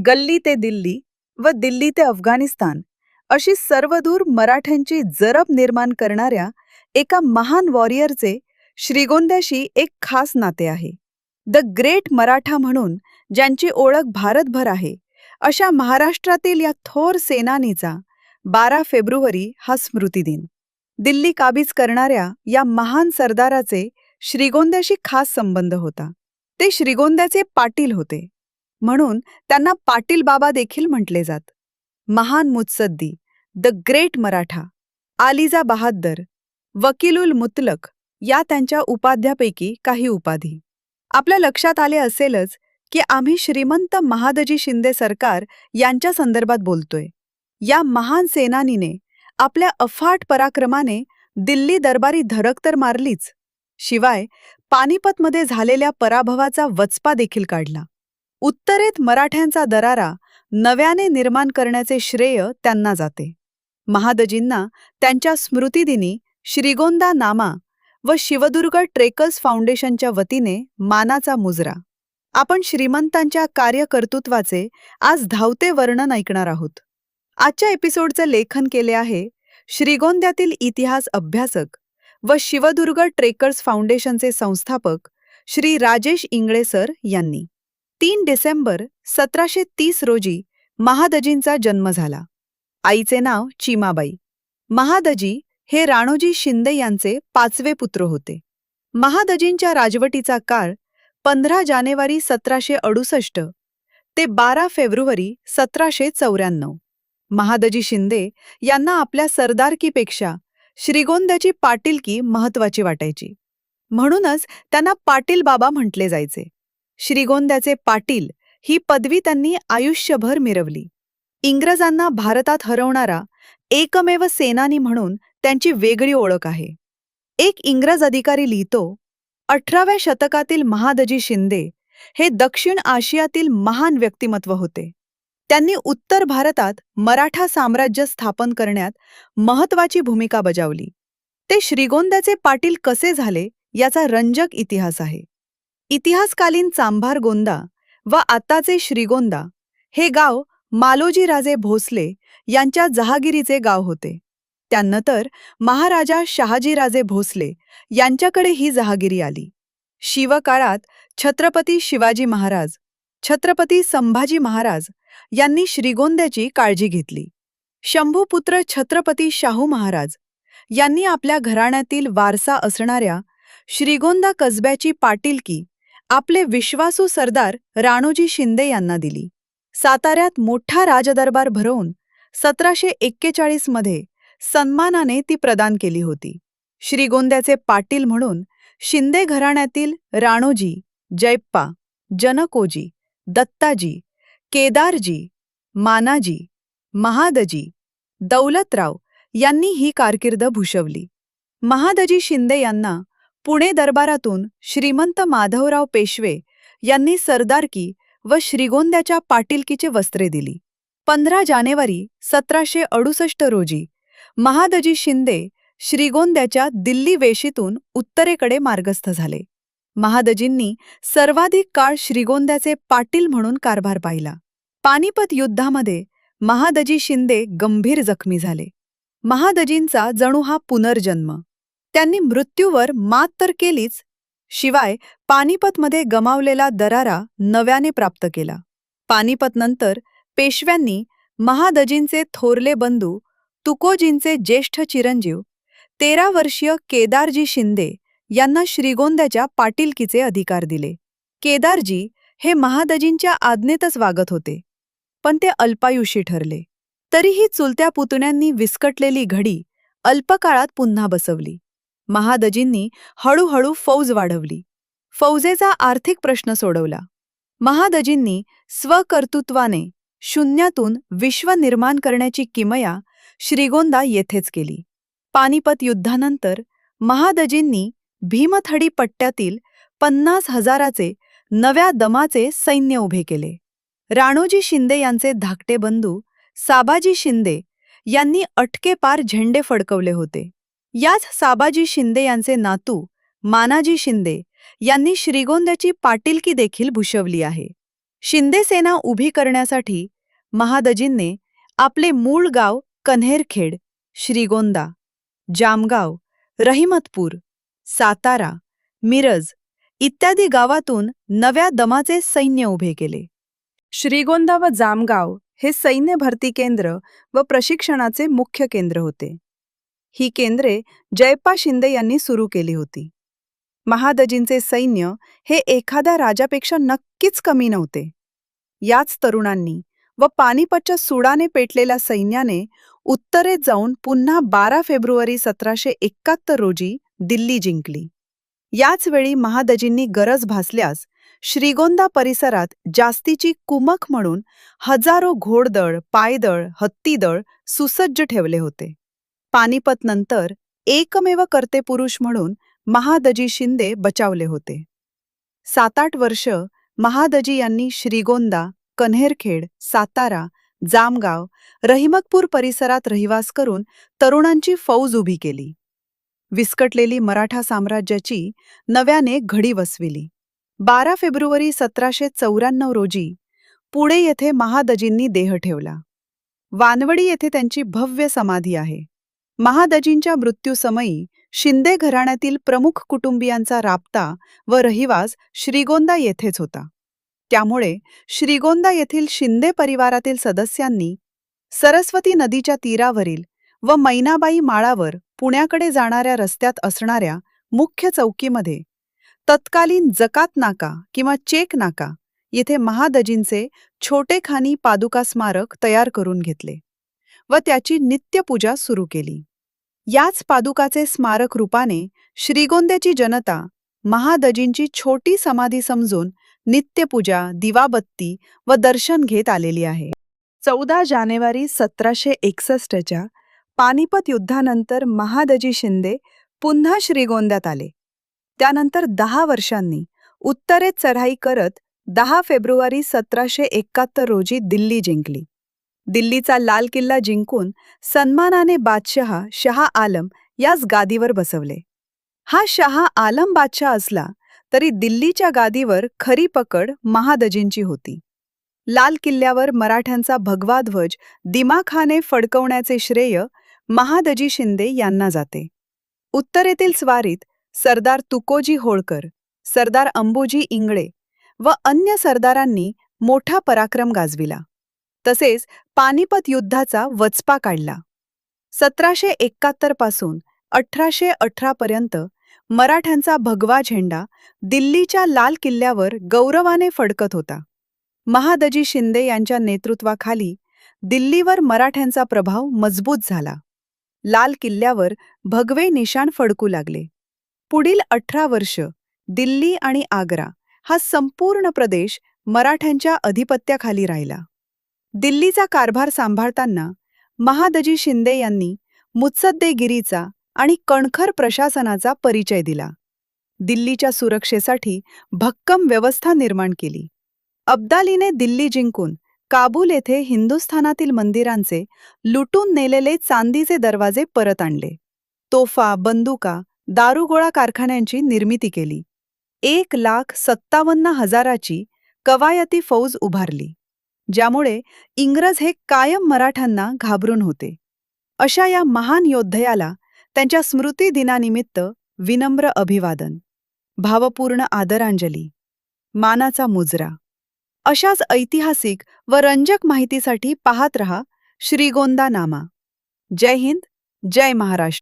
गल्ली ते दिल्ली व दिल्ली ते अफगाणिस्तान अशी सर्वदूर मराठ्यांची जरब निर्माण करणाऱ्या एका महान वॉरियरचे श्रीगोंद्याशी एक खास नाते आहे. द ग्रेट मराठा म्हणून ज्यांची ओळख भारतभर आहे, अशा महाराष्ट्रातील या थोर सेनानीचा 12 फेब्रुवारी हा स्मृतिदिन. दिल्ली काबीज करणाऱ्या या महान सरदाराचे श्रीगोंद्याशी खास संबंध होता. ते श्रीगोंद्याचे पाटील होते, म्हणून त्यांना पाटील बाबा देखील म्हटले जात. महान मुत्सद्दी, द ग्रेट मराठा, आलिजा बहाद्दर, वकीलुल मुतलक या त्यांच्या उपाध्यापैकी काही उपाधी. आपल्या लक्षात आले असेलच की आम्ही श्रीमंत महादजी शिंदे सरकार यांच्या संदर्भात बोलतोय. या महान सेनानीने आपल्या अफाट पराक्रमाने दिल्ली दरबारी धडक तर मारलीच, शिवाय पानिपतमध्ये झालेल्या पराभवाचा वचपा देखील काढला. उत्तरेत मराठ्यांचा दरारा नव्याने निर्माण करण्याचे श्रेय त्यांना जाते. महादजींना त्यांच्या स्मृतिदिनी श्रीगोंदा नामा व शिवदुर्ग ट्रेकर्स फाउंडेशनच्या वतीने मानाचा मुजरा. आपण श्रीमंतांच्या कार्यकर्तृत्वाचे आज धावते वर्णन ऐकणार आहोत. आजच्या एपिसोडचे लेखन केले आहे श्रीगोंद्यातील इतिहास अभ्यासक व शिवदुर्ग ट्रेकर्स फाउंडेशनचे संस्थापक श्री राजेश इंगळे सर यांनी. 3 डिसेंबर 1730 रोजी महादजींचा जन्म झाला. आईचे नाव चिमाबाई. महादजी हे राणोजी शिंदे यांचे 5वे पुत्र होते. महादजींच्या राजवटीचा काळ 15 जानेवारी 1768 ते 12 फेब्रुवारी 1794. महादजी शिंदे यांना आपल्या सरदारकीपेक्षा श्रीगोंद्याची पाटीलकी महत्वाची वाटायची, म्हणूनच त्यांना पाटील बाबा म्हटले जायचे. श्रीगोंद्याचे पाटील ही पदवी त्यांनी आयुष्यभर मिरवली. इंग्रजांना भारतात हरवणारा एकमेव सेनानी म्हणून त्यांची वेगळी ओळख आहे. एक इंग्रज अधिकारी लिहितो, 18व्या शतकातील महादजी शिंदे हे दक्षिण आशियातील महान व्यक्तिमत्व होते. त्यांनी उत्तर भारतात मराठा साम्राज्य स्थापन करण्यात महत्वाची भूमिका बजावली. ते श्रीगोंद्याचे पाटील कसे झाले याचा रंजक इतिहास आहे. इतिहासकालीन चांभार गोंदा व आताचे श्रीगोंदा हे गाव मालोजी राजे भोसले यांच्या जहागिरीचे गाव होते. त्यानंतर महाराजा शहाजीराजे भोसले यांच्याकडे ही जहागिरी आली. शिवकाळात छत्रपती शिवाजी महाराज, छत्रपती संभाजी महाराज यांनी श्रीगोंद्याची काळजी घेतली. शंभूपुत्र छत्रपती शाहू महाराज यांनी आपल्या घराण्यातील वारसा असणाऱ्या श्रीगोंदा कसब्याची पाटीलकी आपले विश्वासू सरदार राणोजी शिंदे यांना दिली. साताऱ्यात मोठा राजदरबार भरवून 1741 मध्ये सन्मानाने ती प्रदान केली होती. श्रीगोंद्याचे पाटील म्हणून शिंदे घराण्यातील राणोजी, जयप्पा, जनकोजी, दत्ताजी, केदारजी, मानाजी, महादजी, दौलतराव यांनी ही कारकीर्द भूषवली. महादजी शिंदे यांना पुणे दरबारातून श्रीमंत माधवराव पेशवे यांनी सरदारकी व श्रीगोंद्याच्या पाटीलकीचे वस्त्रे दिली. 15 जानेवारी 1768 रोजी महादजी शिंदे श्रीगोंद्याच्या दिल्ली वेशीतून उत्तरेकडे मार्गस्थ झाले. महादजींनी सर्वाधिक काळ श्रीगोंद्याचे पाटील म्हणून कारभार पाहिला. पानिपत युद्धामध्ये महादजी शिंदे गंभीर जखमी झाले. महादजींचा जणू हा पुनर्जन्म. त्यांनी मृत्यूवर मात तर केलीच, शिवाय पानिपतमध्ये गमावलेला दरारा नव्याने प्राप्त केला. पानिपतनंतर पेशव्यांनी महादजींचे थोरले बंधू तुकोजींचे ज्येष्ठ चिरंजीव 13 वर्षीय केदारजी शिंदे यांना श्रीगोंद्याच्या पाटीलकीचे अधिकार दिले. केदारजी हे महादजींच्या आज्ञेतच वागत होते, पण ते अल्पायुषी ठरले. तरीही चुलत्या पुतण्यांनी विस्कटलेली घडी अल्पकाळात पुन्हा बसवली. महादजींनी हळूहळू फौज वाढवली. फौजेचा आर्थिक प्रश्न सोडवला. महादजींनी स्वकर्तृत्वाने शून्यातून विश्व निर्माण करण्याची किमया श्रीगोंदा येथेच केली. पानिपत युद्धानंतर महादजींनी भीमथडी पट्ट्यातील 50,000चे नव्या दमाचे सैन्य उभे केले. राणोजी शिंदे यांचे धाकटे बंधू साबाजी शिंदे यांनी अटकेपार झेंडे फडकवले होते. याच साबाजी शिंदे यांचे नातू मानाजी शिंदे यांनी श्रीगोंद्याची पाटीलकी देखील भूषवली आहे. शिंदे सेना उभी करण्यासाठी महादजींनी आपले मूळ गाव कन्हेरखेड, श्रीगोंदा, जामगाव, रहिमतपूर, सातारा, मिरज इत्यादी गावातून नव्या दमाचे सैन्य उभे केले. श्रीगोंदा व जामगाव हे सैन्य भरती केंद्र व प्रशिक्षणाचे मुख्य केंद्र होते. ही केंद्रे जयप्पा शिंदे यांनी सुरू केली होती. महादजींचे सैन्य हे एखाद्या राजापेक्षा नक्कीच कमी नव्हते. याच तरुणांनी व पानिपतच्या सुडाने पेटलेल्या सैन्याने उत्तरेत जाऊन पुन्हा 12 फेब्रुवारी 1771 रोजी दिल्ली जिंकली. याच वेळी महादजींनी गरज भासल्यास श्रीगोंदा परिसरात जास्तीची कुमक म्हणून हजारो घोडदळ, पायदळ, हत्तीदळ सुसज्ज ठेवले होते. पानिपत नंतर एकमेव कर्तेपुरुष म्हणून महादजी शिंदे बचावले होते. 7-8 वर्ष महादजी यांनी श्रीगोंदा, कन्हेरखेड, सातारा, जामगाव, रहिमतपूर परिसरात रहिवास करून तरुणांची फौज उभी केली. विस्कटलेली मराठा साम्राज्याची नव्याने घडी वसविली. 12 फेब्रुवारी 1794 रोजी पुणे येथे महादजींनी देह ठेवला. वानवडी येथे त्यांची भव्य समाधी आहे. महादजींच्या मृत्यूसमयी शिंदे घराण्यातील प्रमुख कुटुंबियांचा राबता व रहिवास श्रीगोंदा येथेच होता. त्यामुळे श्रीगोंदा येथील शिंदे परिवारातील सदस्यांनी सरस्वती नदीच्या तीरावरील व मैनाबाई माळावर पुण्याकडे जाणाऱ्या रस्त्यात असणाऱ्या मुख्य चौकीमध्ये तत्कालीन जकात नाका किंवा चेक नाका येथे महादजींचे छोटेखानी पादुका स्मारक तयार करून घेतले व त्याची नित्यपूजा सुरू केली. याच पादुकाचे स्मारक रूपाने श्रीगोंद्याची जनता महादजींची छोटी समाधी समजून नित्यपूजा, दिवाबत्ती व दर्शन घेत आलेली आहे. 14 जानेवारी 1761च्या पानिपत युद्धानंतर महादजी शिंदे पुन्हा श्रीगोंद्यात आले. त्यानंतर 10 वर्षांनी उत्तरेत चढाई करत 10 फेब्रुवारी 1771 रोजी दिल्ली जिंकली. दिल्लीचा लाल किल्ला जिंकून सन्मानाने बादशहा शहा आलम यास गादीवर बसवले. हा शहा आलम बादशाह असला तरी दिल्लीच्या गादीवर खरी पकड महादजींची होती. लाल किल्ल्यावर मराठ्यांचा भगवा ध्वज दिमाखाने फडकवण्याचे श्रेय महादजी शिंदे यांना जाते. उत्तरेतील स्वारीत सरदार तुकोजी होळकर, सरदार अंबुजी इंगळे व अन्य सरदारांनी मोठा पराक्रम गाजविला. तसेच पानिपत युद्धाचा वचपा काढला. 1771 पासून 1818 पर्यंत मराठ्यांचा भगवा झेंडा दिल्लीच्या लाल किल्ल्यावर गौरवाने फडकत होता. महादजी शिंदे यांच्या नेतृत्वाखाली दिल्लीवर मराठ्यांचा प्रभाव मजबूत झाला. लाल किल्ल्यावर भगवे निशाण फडकू लागले. पुढील 18 वर्ष दिल्ली आणि आग्रा हा संपूर्ण प्रदेश मराठ्यांच्या अधिपत्याखाली राहिला. दिल्लीचा कारभार सांभाळताना महादजी शिंदे यांनी मुत्सद्देगिरीचा आणि कणखर प्रशासनाचा परिचय दिला. दिल्लीच्या सुरक्षेसाठी भक्कम व्यवस्था निर्माण केली. अब्दालीने दिल्ली जिंकून काबूल येथे हिंदुस्थानातील मंदिरांचे लुटून नेलेले चांदीचे दरवाजे परत आणले. तोफा, बंदुका, दारुगोळा कारखान्यांची निर्मिती केली. 1,57,000ची कवायती फौज उभारली, ज्यामुळे इंग्रज हे कायम मराठ्यांना घाबरून होते. अशा या महान योद्धयाला त्यांच्या स्मृती दिनानिमित्त विनम्र अभिवादन, भावपूर्ण आदरांजली, मानाचा मुजरा. अशाच ऐतिहासिक व रंजक माहितीसाठी पाहत रहा श्रीगोंदा नामा. जय हिंद, जय महाराष्ट्र.